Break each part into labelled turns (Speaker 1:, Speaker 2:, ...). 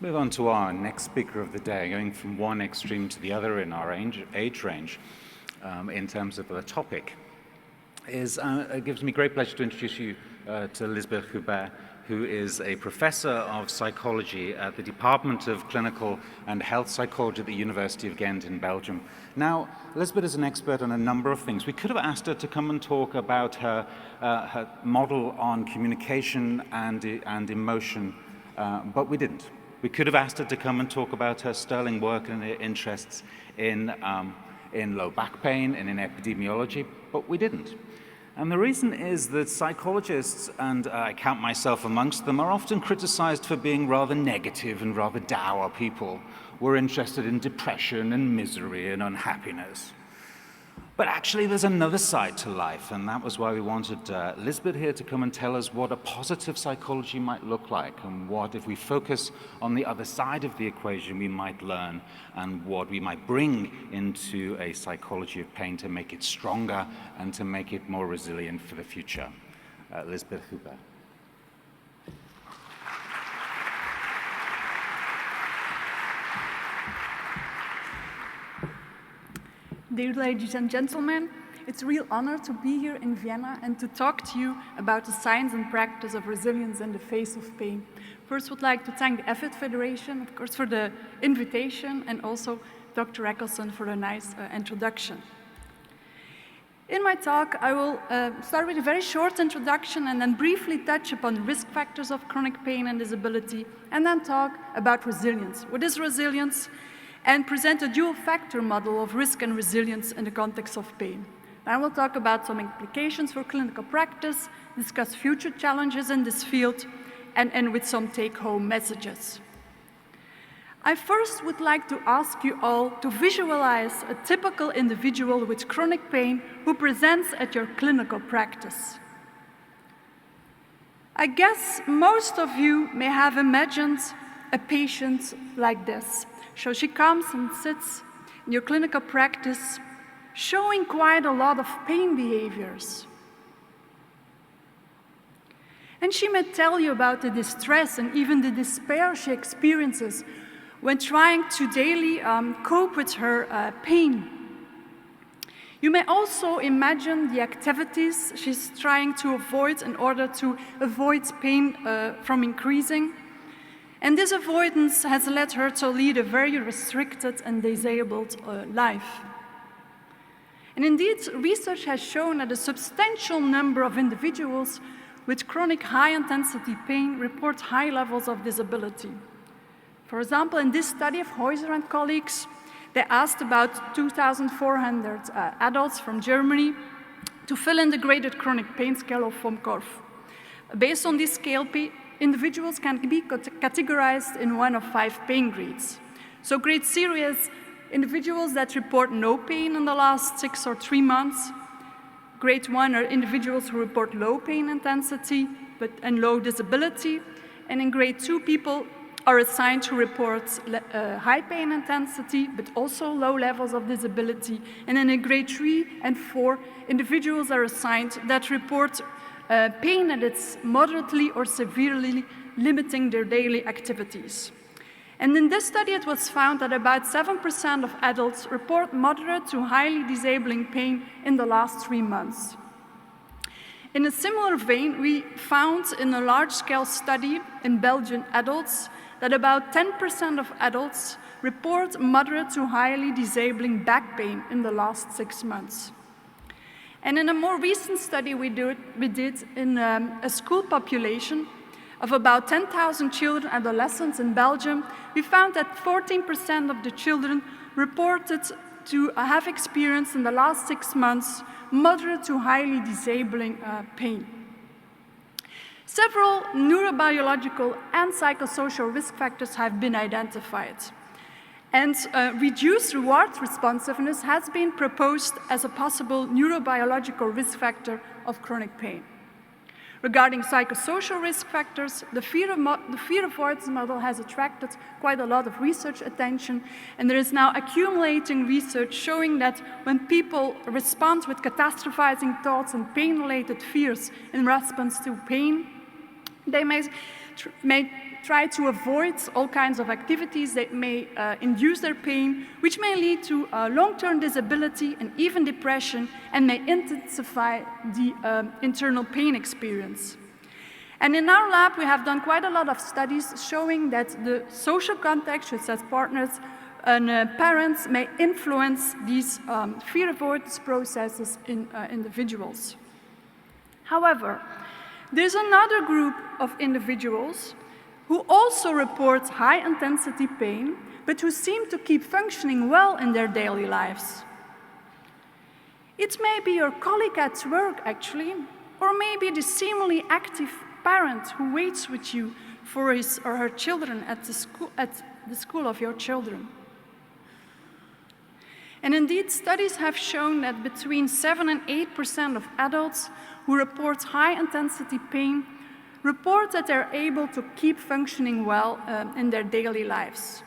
Speaker 1: move on to our next speaker of the day, going from one extreme to the other in our age range in terms of the topic. It gives me great pleasure to introduce you to Liesbet Goubert, who is a professor of psychology at the Department of Clinical and Health Psychology at the University of Ghent in Belgium. Now, Liesbet is an expert on a number of things. We could have asked her to come and talk about her model on communication and emotion, but we didn't. We could have asked her to come and talk about her sterling work and her interests in low back pain and in epidemiology, but we didn't. And the reason is that psychologists, and I count myself amongst them, are often criticized for being rather negative and rather dour people. We're interested in depression and misery and unhappiness. But actually there's another side to life, and that was why we wanted Liesbet here to come and tell us what a positive psychology might look like, and what, if we focus on the other side of the equation, we might learn, and what we might bring into a psychology of pain to make it stronger and to make it more resilient for the future. Liesbet Goubert.
Speaker 2: Dear ladies and gentlemen, it's a real honor to be here in Vienna and to talk to you about the science and practice of resilience in the face of pain. First, I would like to thank the EFIT Federation, of course, for the invitation, and also Dr. Eccleston for a nice introduction. In my talk, I will start with a very short introduction and then briefly touch upon the risk factors of chronic pain and disability, and then talk about resilience. What is resilience? And present a dual factor model of risk and resilience in the context of pain. I will talk about some implications for clinical practice, discuss future challenges in this field, and end with some take-home messages. I first would like to ask you all to visualize a typical individual with chronic pain who presents at your clinical practice. I guess most of you may have imagined a patient like this. So she comes and sits in your clinical practice, showing quite a lot of pain behaviors. And she may tell you about the distress and even the despair she experiences when trying to daily cope with her pain. You may also imagine the activities she's trying to avoid in order to avoid pain from increasing. And this avoidance has led her to lead a very restricted and disabled life. And indeed, research has shown that a substantial number of individuals with chronic high-intensity pain report high levels of disability. For example, in this study of Heuser and colleagues, they asked about 2,400 adults from Germany to fill in the graded chronic pain scale of von Korff. Based on this scale, individuals can be categorized in one of 5 pain grades. So grade 0 is individuals that report no pain in the last 6 or 3 months. Grade 1 are individuals who report low pain intensity and low disability. And in grade 2, people are assigned to report high pain intensity, but also low levels of disability. And then in grade 3 and 4, individuals are assigned that report pain that is moderately or severely limiting their daily activities. And in this study, it was found that about 7% of adults report moderate to highly disabling pain in the last 3 months. In a similar vein, we found in a large-scale study in Belgian adults that about 10% of adults report moderate to highly disabling back pain in the last 6 months. And in a more recent study we did in a school population of about 10,000 children and adolescents in Belgium, we found that 14% of the children reported to have experienced in the last 6 months moderate to highly disabling pain. Several neurobiological and psychosocial risk factors have been identified. And reduced reward responsiveness has been proposed as a possible neurobiological risk factor of chronic pain. Regarding psychosocial risk factors, the fear avoidance model has attracted quite a lot of research attention, and there is now accumulating research showing that when people respond with catastrophizing thoughts and pain-related fears in response to pain, they may try to avoid all kinds of activities that may induce their pain, which may lead to long-term disability and even depression, and may intensify the internal pain experience. And in our lab, we have done quite a lot of studies showing that the social context, such as partners and parents, may influence these fear avoidance processes in individuals. However, there's another group of individuals who also report high-intensity pain, but who seem to keep functioning well in their daily lives. It may be your colleague at work, actually, or maybe the seemingly active parent who waits with you for his or her children at the school of your children. And indeed, studies have shown that between 7 and 8% of adults who report high-intensity pain report that they're able to keep functioning well in their daily lives.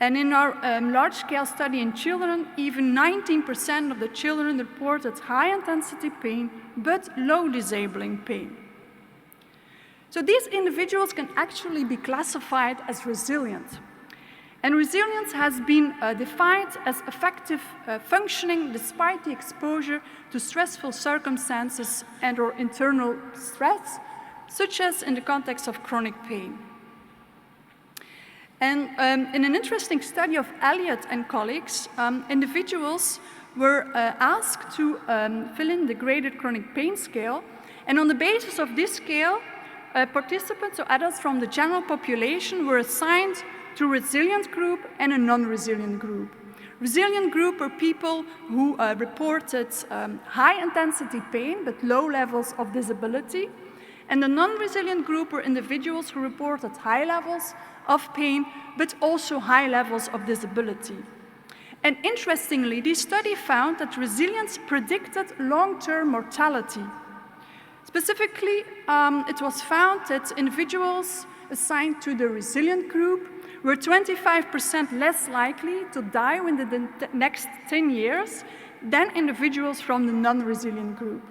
Speaker 2: And in our large-scale study in children, even 19% of the children reported high-intensity pain, but low disabling pain. So these individuals can actually be classified as resilient. And resilience has been defined as effective functioning despite the exposure to stressful circumstances and/or internal stress, such as in the context of chronic pain. And in an interesting study of Elliott and colleagues, individuals were asked to fill in the graded chronic pain scale, and on the basis of this scale, participants or adults from the general population were assigned to a resilient group and a non-resilient group. Resilient group are people who reported high-intensity pain but low levels of disability, and the non-resilient group were individuals who reported high levels of pain but also high levels of disability. And interestingly, this study found that resilience predicted long-term mortality. Specifically, it was found that individuals assigned to the resilient group were 25% less likely to die within the next 10 years than individuals from the non-resilient group,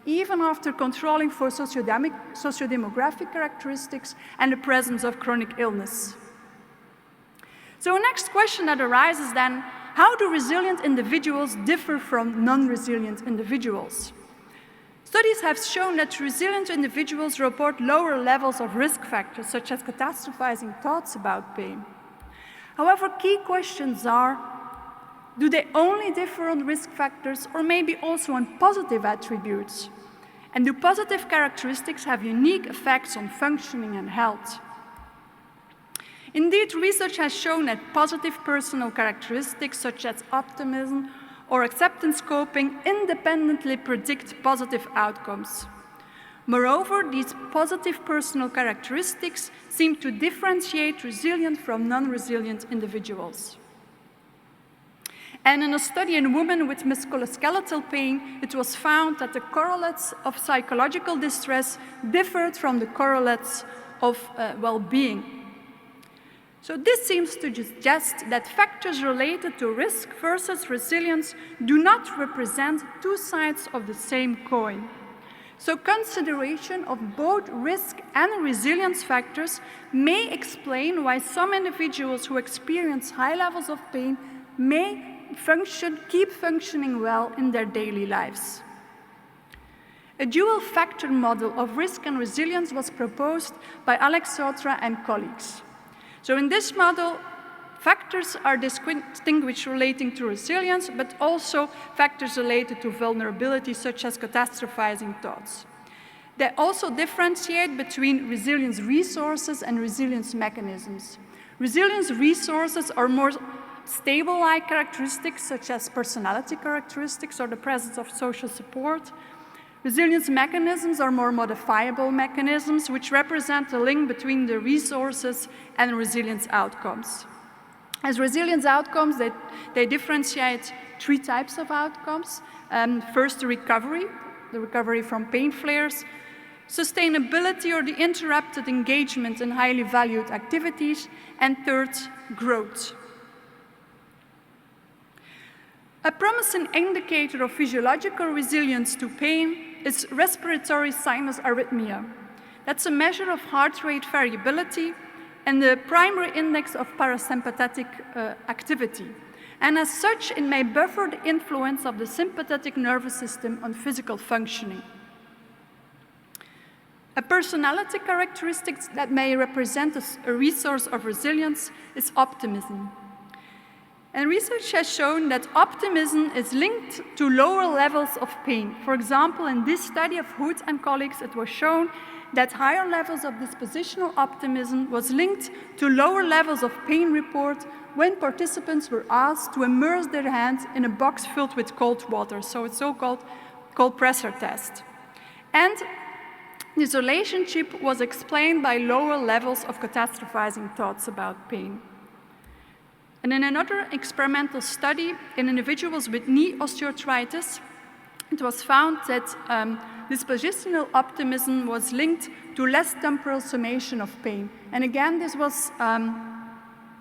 Speaker 2: even after controlling for sociodemographic characteristics and the presence of chronic illness. So the next question that arises then, how do resilient individuals differ from non-resilient individuals? Studies have shown that resilient individuals report lower levels of risk factors, such as catastrophizing thoughts about pain. However, key questions are, do they only differ on risk factors or maybe also on positive attributes? And do positive characteristics have unique effects on functioning and health? Indeed, research has shown that positive personal characteristics such as optimism or acceptance coping independently predict positive outcomes. Moreover, these positive personal characteristics seem to differentiate resilient from non-resilient individuals. And in a study in women with musculoskeletal pain, it was found that the correlates of psychological distress differed from the correlates of well-being. So this seems to suggest that factors related to risk versus resilience do not represent two sides of the same coin. So consideration of both risk and resilience factors may explain why some individuals who experience high levels of pain may keep functioning well in their daily lives. A dual factor model of risk and resilience was proposed by Alex Sotra and colleagues. So in this model, factors are distinguished relating to resilience, but also factors related to vulnerability, such as catastrophizing thoughts. They also differentiate between resilience resources and resilience mechanisms. Resilience resources are more stable-like characteristics, such as personality characteristics or the presence of social support. Resilience mechanisms are more modifiable mechanisms, which represent the link between the resources and resilience outcomes. As resilience outcomes, they differentiate three types of outcomes. First, the recovery from pain flares, sustainability or the interrupted engagement in highly valued activities, and third, growth. A promising indicator of physiological resilience to pain is respiratory sinus arrhythmia. That's a measure of heart rate variability and the primary index of parasympathetic activity. And as such, it may buffer the influence of the sympathetic nervous system on physical functioning. A personality characteristic that may represent a resource of resilience is optimism. And research has shown that optimism is linked to lower levels of pain. For example, in this study of Hood and colleagues, it was shown that higher levels of dispositional optimism was linked to lower levels of pain report when participants were asked to immerse their hands in a box filled with cold water, so it's so-called cold pressure test. And this relationship was explained by lower levels of catastrophizing thoughts about pain. And in another experimental study in individuals with knee osteoarthritis, it was found that dispositional optimism was linked to less temporal summation of pain. And again, this was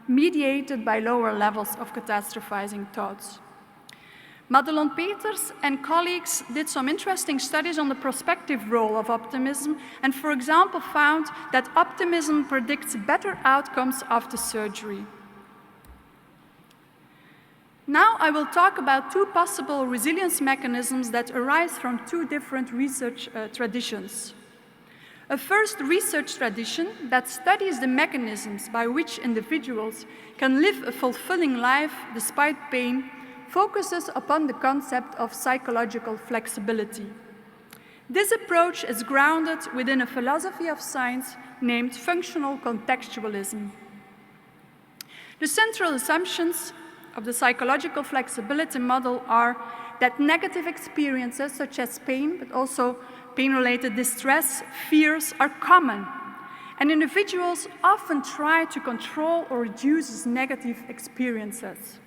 Speaker 2: mediated by lower levels of catastrophizing thoughts. Madelon Peters and colleagues did some interesting studies on the prospective role of optimism and, for example, found that optimism predicts better outcomes after surgery. Now I will talk about two possible resilience mechanisms that arise from two different research traditions. A first research tradition that studies the mechanisms by which individuals can live a fulfilling life despite pain focuses upon the concept of psychological flexibility. This approach is grounded within a philosophy of science named functional contextualism. The central assumptions of the psychological flexibility model are that negative experiences such as pain, but also pain-related distress, fears are common, and individuals often try to control or reduce these negative experiences.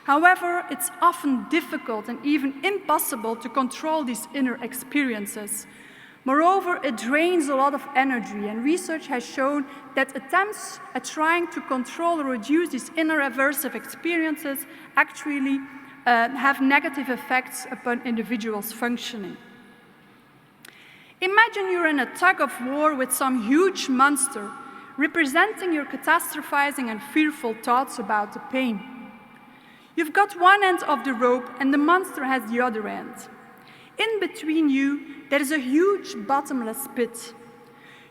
Speaker 2: However, it's often difficult and even impossible to control these inner experiences. Moreover, it drains a lot of energy, and research has shown that attempts at trying to control or reduce these inner aversive experiences actually have negative effects upon individuals' functioning. Imagine you're in a tug of war with some huge monster, representing your catastrophizing and fearful thoughts about the pain. You've got one end of the rope and the monster has the other end. In between you, there is a huge bottomless pit.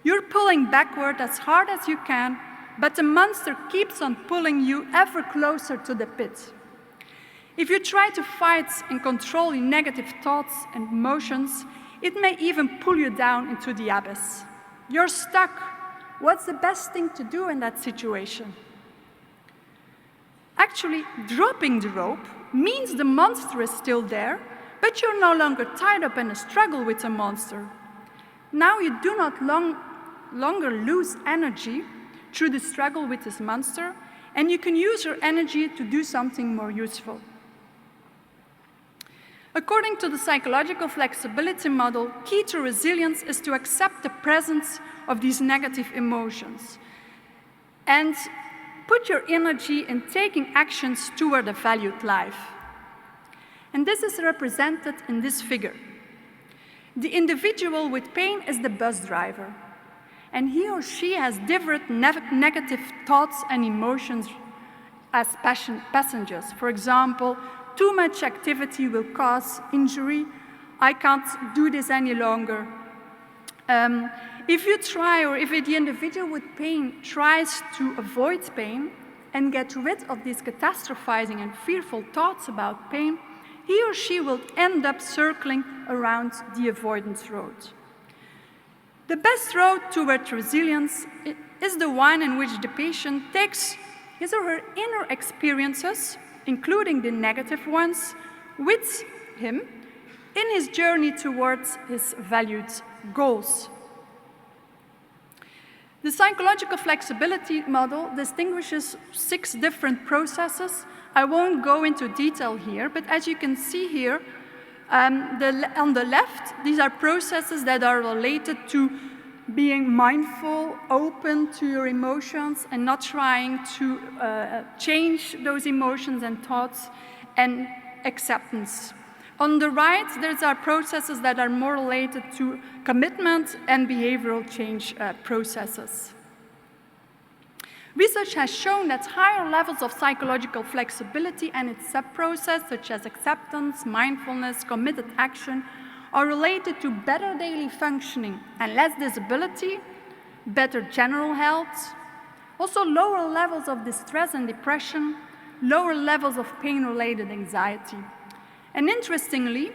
Speaker 2: You're pulling backward as hard as you can, but the monster keeps on pulling you ever closer to the pit. If you try to fight and control your negative thoughts and emotions, it may even pull you down into the abyss. You're stuck. What's the best thing to do in that situation? Actually, dropping the rope means the monster is still there, but you're no longer tied up in a struggle with the monster. Now you do not longer lose energy through the struggle with this monster, and you can use your energy to do something more useful. According to the psychological flexibility model, key to resilience is to accept the presence of these negative emotions and put your energy in taking actions toward a valued life. And this is represented in this figure. The individual with pain is the bus driver, and he or she has different negative thoughts and emotions as passengers. For example, too much activity will cause injury. I can't do this any longer. If you try, or if the individual with pain tries to avoid pain and get rid of these catastrophizing and fearful thoughts about pain, he or she will end up circling around the avoidance road. The best road toward resilience is the one in which the patient takes his or her inner experiences, including the negative ones, with him in his journey towards his valued goals. The psychological flexibility model distinguishes 6 different processes. I won't go into detail here, but as you can see here, on the left, these are processes that are related to being mindful, open to your emotions, and not trying to change those emotions and thoughts, and acceptance. On the right, there are processes that are more related to commitment and behavioral change processes. Research has shown that higher levels of psychological flexibility and its sub-process, such as acceptance, mindfulness, committed action, are related to better daily functioning and less disability, better general health, also lower levels of distress and depression, lower levels of pain-related anxiety. And interestingly,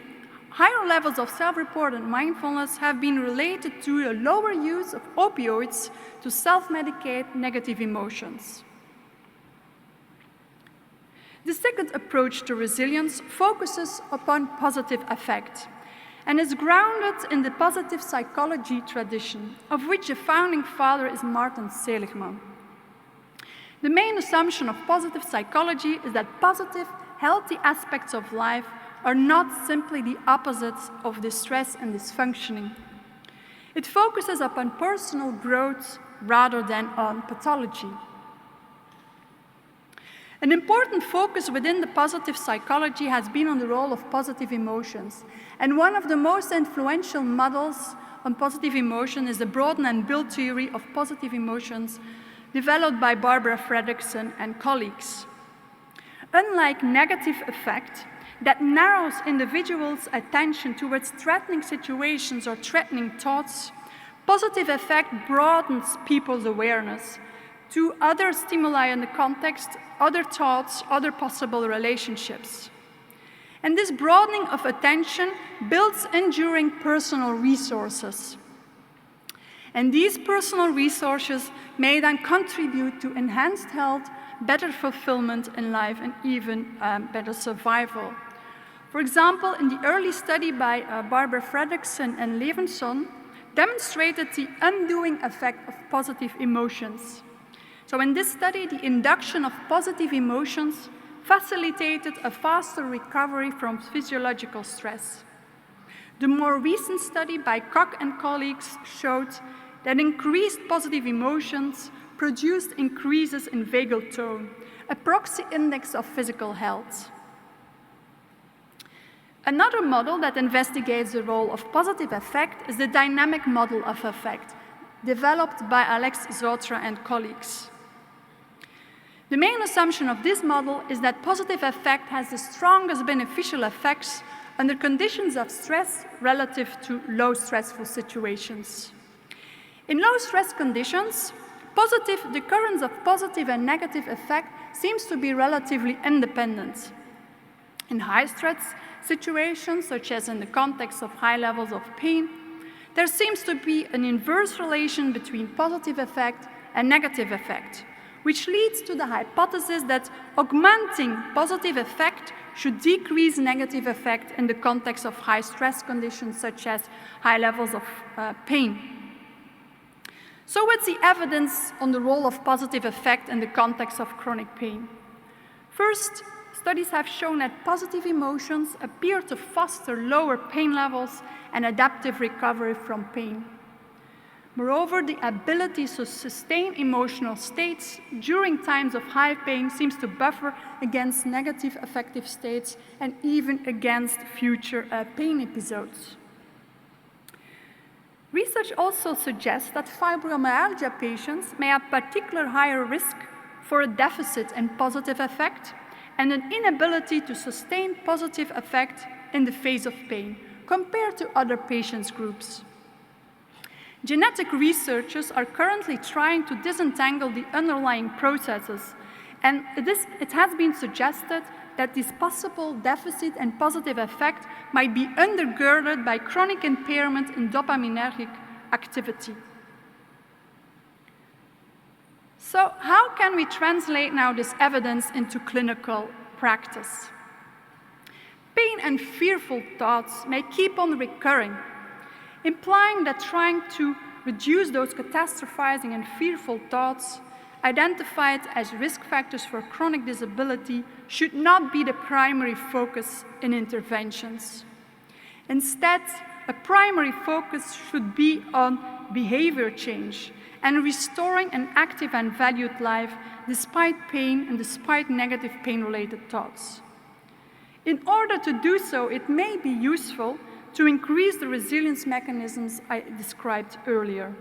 Speaker 2: higher levels of self-reported mindfulness have been related to a lower use of opioids to self-medicate negative emotions. The second approach to resilience focuses upon positive affect and is grounded in the positive psychology tradition, of which the founding father is Martin Seligman. The main assumption of positive psychology is that positive, healthy aspects of life are not simply the opposites of distress and dysfunctioning. It focuses upon personal growth rather than on pathology. An important focus within the positive psychology has been on the role of positive emotions, and one of the most influential models on positive emotion is the broaden and build theory of positive emotions developed by Barbara Fredrickson and colleagues. Unlike negative affect, that narrows individuals' attention towards threatening situations or threatening thoughts, positive affect broadens people's awareness to other stimuli in the context, other thoughts, other possible relationships. And this broadening of attention builds enduring personal resources. And these personal resources may then contribute to enhanced health, better fulfillment in life, and even better survival. For example, in the early study by Barbara Fredrickson and Levenson demonstrated the undoing effect of positive emotions. So in this study, the induction of positive emotions facilitated a faster recovery from physiological stress. The more recent study by Koch and colleagues showed that increased positive emotions produced increases in vagal tone, a proxy index of physical health. Another model that investigates the role of positive affect is the dynamic model of affect, developed by Alex Zotra and colleagues. The main assumption of this model is that positive affect has the strongest beneficial effects under conditions of stress relative to low stressful situations. In low stress conditions, the currents of positive and negative effect seems to be relatively independent. In high stress situations, such as in the context of high levels of pain, there seems to be an inverse relation between positive effect and negative effect, which leads to the hypothesis that augmenting positive effect should decrease negative effect in the context of high stress conditions, such as high levels of pain. So what's the evidence on the role of positive effect in the context of chronic pain? First, studies have shown that positive emotions appear to foster lower pain levels and adaptive recovery from pain. Moreover, the ability to sustain emotional states during times of high pain seems to buffer against negative affective states and even against future pain episodes. Research also suggests that fibromyalgia patients may have particular higher risk for a deficit in positive affect and an inability to sustain positive affect in the face of pain compared to other patients groups. Genetic researchers are currently trying to disentangle the underlying processes, and it has been suggested that this possible deficit and positive effect might be undergirded by chronic impairment in dopaminergic activity. So how can we translate now this evidence into clinical practice? Pain and fearful thoughts may keep on recurring, implying that trying to reduce those catastrophizing and fearful thoughts identified as risk factors for chronic disability should not be the primary focus in interventions. Instead, a primary focus should be on behavior change and restoring an active and valued life despite pain and despite negative pain-related thoughts. In order to do so, it may be useful to increase the resilience mechanisms I described earlier.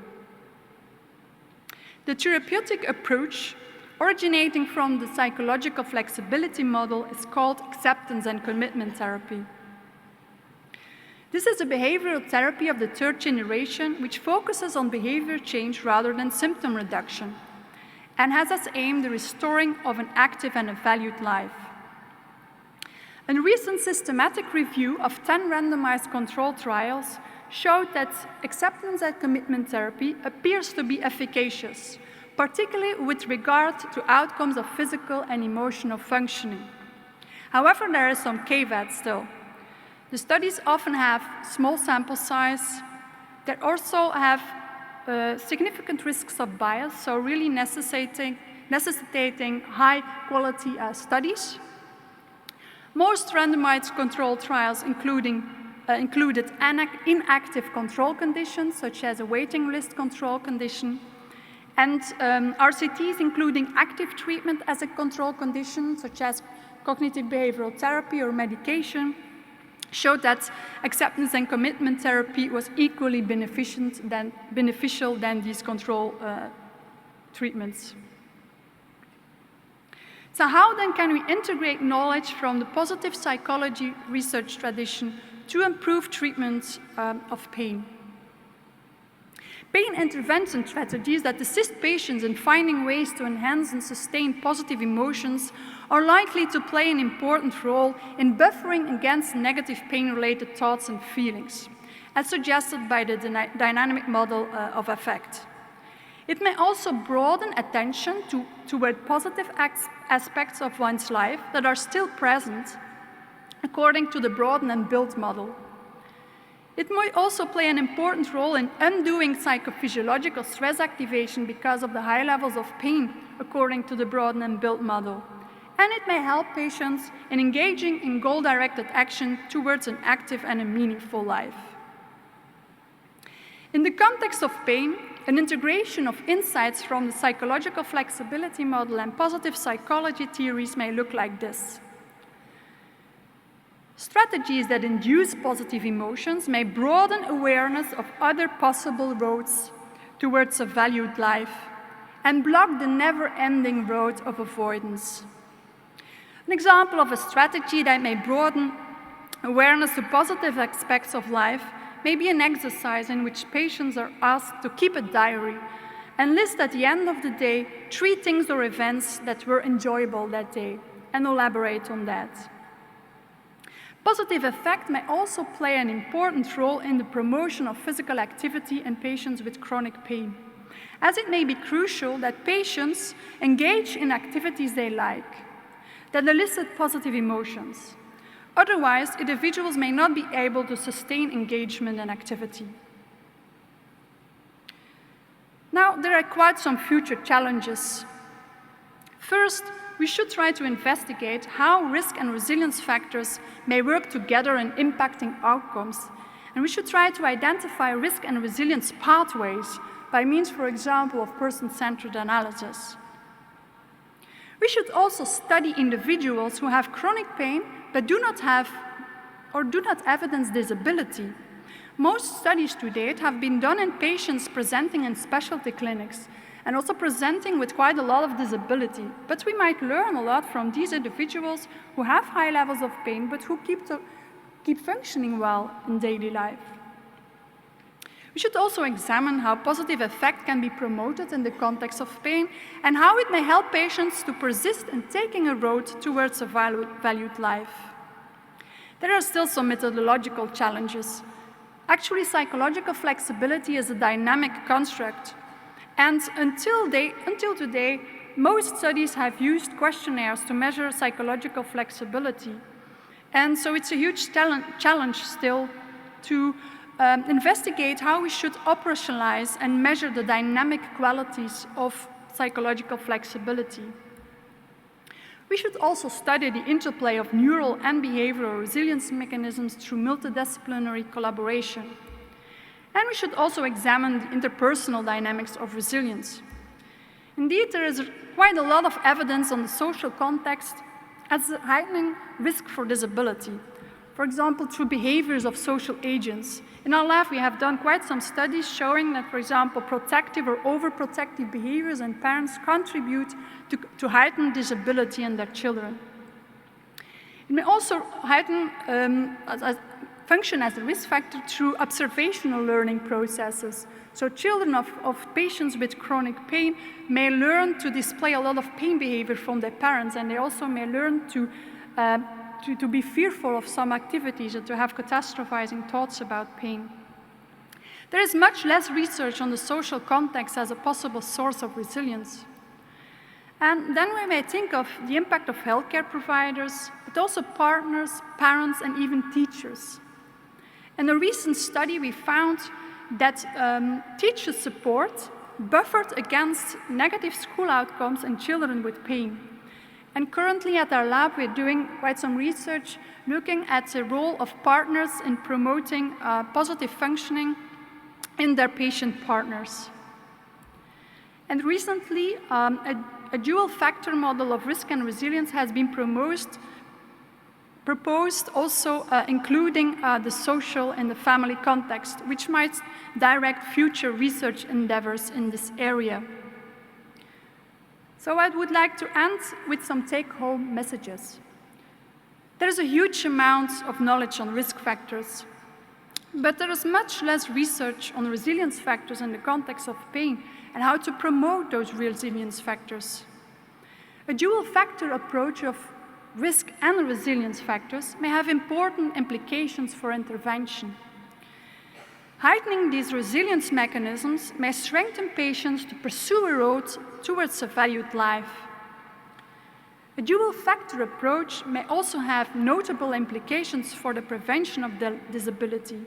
Speaker 2: The therapeutic approach originating from the psychological flexibility model is called acceptance and commitment therapy. This is a behavioral therapy of the third generation which focuses on behavior change rather than symptom reduction and has as aim the restoring of an active and a valued life. A recent systematic review of 10 randomized controlled trials showed that acceptance and commitment therapy appears to be efficacious, particularly with regard to outcomes of physical and emotional functioning. However, there is some caveat still. The studies often have small sample size. They also have significant risks of bias, so really necessitating high-quality studies. Most randomized controlled trials included inactive control conditions, such as a waiting list control condition, and RCTs including active treatment as a control condition, such as cognitive behavioral therapy or medication, showed that acceptance and commitment therapy was equally beneficial than these control treatments. So how then can we integrate knowledge from the positive psychology research tradition to improve treatment of pain? Pain intervention strategies that assist patients in finding ways to enhance and sustain positive emotions are likely to play an important role in buffering against negative pain-related thoughts and feelings, as suggested by the dynamic model of affect. It may also broaden attention toward positive aspects of one's life that are still present, according to the broaden and build model. It might also play an important role in undoing psychophysiological stress activation because of the high levels of pain, according to the broaden and build model. And it may help patients in engaging in goal-directed action towards an active and a meaningful life. In the context of pain, an integration of insights from the psychological flexibility model and positive psychology theories may look like this. Strategies that induce positive emotions may broaden awareness of other possible roads towards a valued life and block the never-ending road of avoidance. An example of a strategy that may broaden awareness to positive aspects of life may be an exercise in which patients are asked to keep a diary and list at the end of the day 3 things or events that were enjoyable that day and elaborate on that. Positive affect may also play an important role in the promotion of physical activity in patients with chronic pain, as it may be crucial that patients engage in activities they like, that elicit positive emotions. Otherwise, individuals may not be able to sustain engagement and activity. Now, there are quite some future challenges. First, we should try to investigate how risk and resilience factors may work together in impacting outcomes. And we should try to identify risk and resilience pathways by means, for example, of person-centered analysis. We should also study individuals who have chronic pain but do not evidence disability. Most studies to date have been done in patients presenting in specialty clinics and also presenting with quite a lot of disability. But we might learn a lot from these individuals who have high levels of pain but who keep functioning well in daily life. We should also examine how positive affect can be promoted in the context of pain and how it may help patients to persist in taking a road towards a valued life. There are still some methodological challenges. Actually, psychological flexibility is a dynamic construct, and until today, most studies have used questionnaires to measure psychological flexibility. And so it's a huge challenge still to investigate how we should operationalize and measure the dynamic qualities of psychological flexibility. We should also study the interplay of neural and behavioral resilience mechanisms through multidisciplinary collaboration. And we should also examine the interpersonal dynamics of resilience. Indeed, there is quite a lot of evidence on the social context as a heightening risk for disability. For example, through behaviors of social agents. In our lab, we have done quite some studies showing that, for example, protective or overprotective behaviors in parents contribute to heighten disability in their children. It may also heighten, function as a risk factor through observational learning processes. So children of patients with chronic pain may learn to display a lot of pain behavior from their parents, and they also may learn to be fearful of some activities and to have catastrophizing thoughts about pain. There is much less research on the social context as a possible source of resilience. And then we may think of the impact of healthcare providers, but also partners, parents, and even teachers. In a recent study, we found that teacher support buffered against negative school outcomes in children with pain. And currently at our lab, we're doing quite some research looking at the role of partners in promoting positive functioning in their patient partners. And recently, a dual factor model of risk and resilience has been proposed also including the social and the family context, which might direct future research endeavors in this area. So I would like to end with some take-home messages. There is a huge amount of knowledge on risk factors, but there is much less research on resilience factors in the context of pain and how to promote those resilience factors. A dual factor approach of risk and resilience factors may have important implications for intervention. Heightening these resilience mechanisms may strengthen patients to pursue a road towards a valued life. A dual factor approach may also have notable implications for the prevention of disability.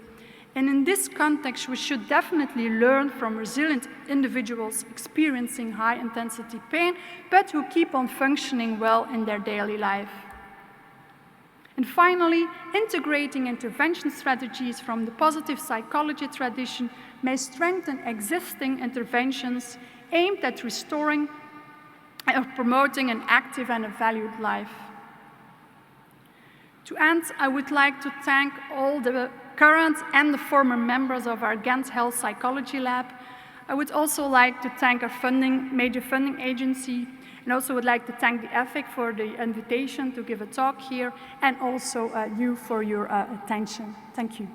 Speaker 2: And in this context, we should definitely learn from resilient individuals experiencing high-intensity pain, but who keep on functioning well in their daily life. And finally, integrating intervention strategies from the positive psychology tradition may strengthen existing interventions aimed at restoring or promoting an active and a valued life. To end, I would like to thank all the current and the former members of our Ghent Health Psychology Lab. I would also like to thank our major funding agency, and also would like to thank the EFIC for the invitation to give a talk here, and also you for your attention. Thank you.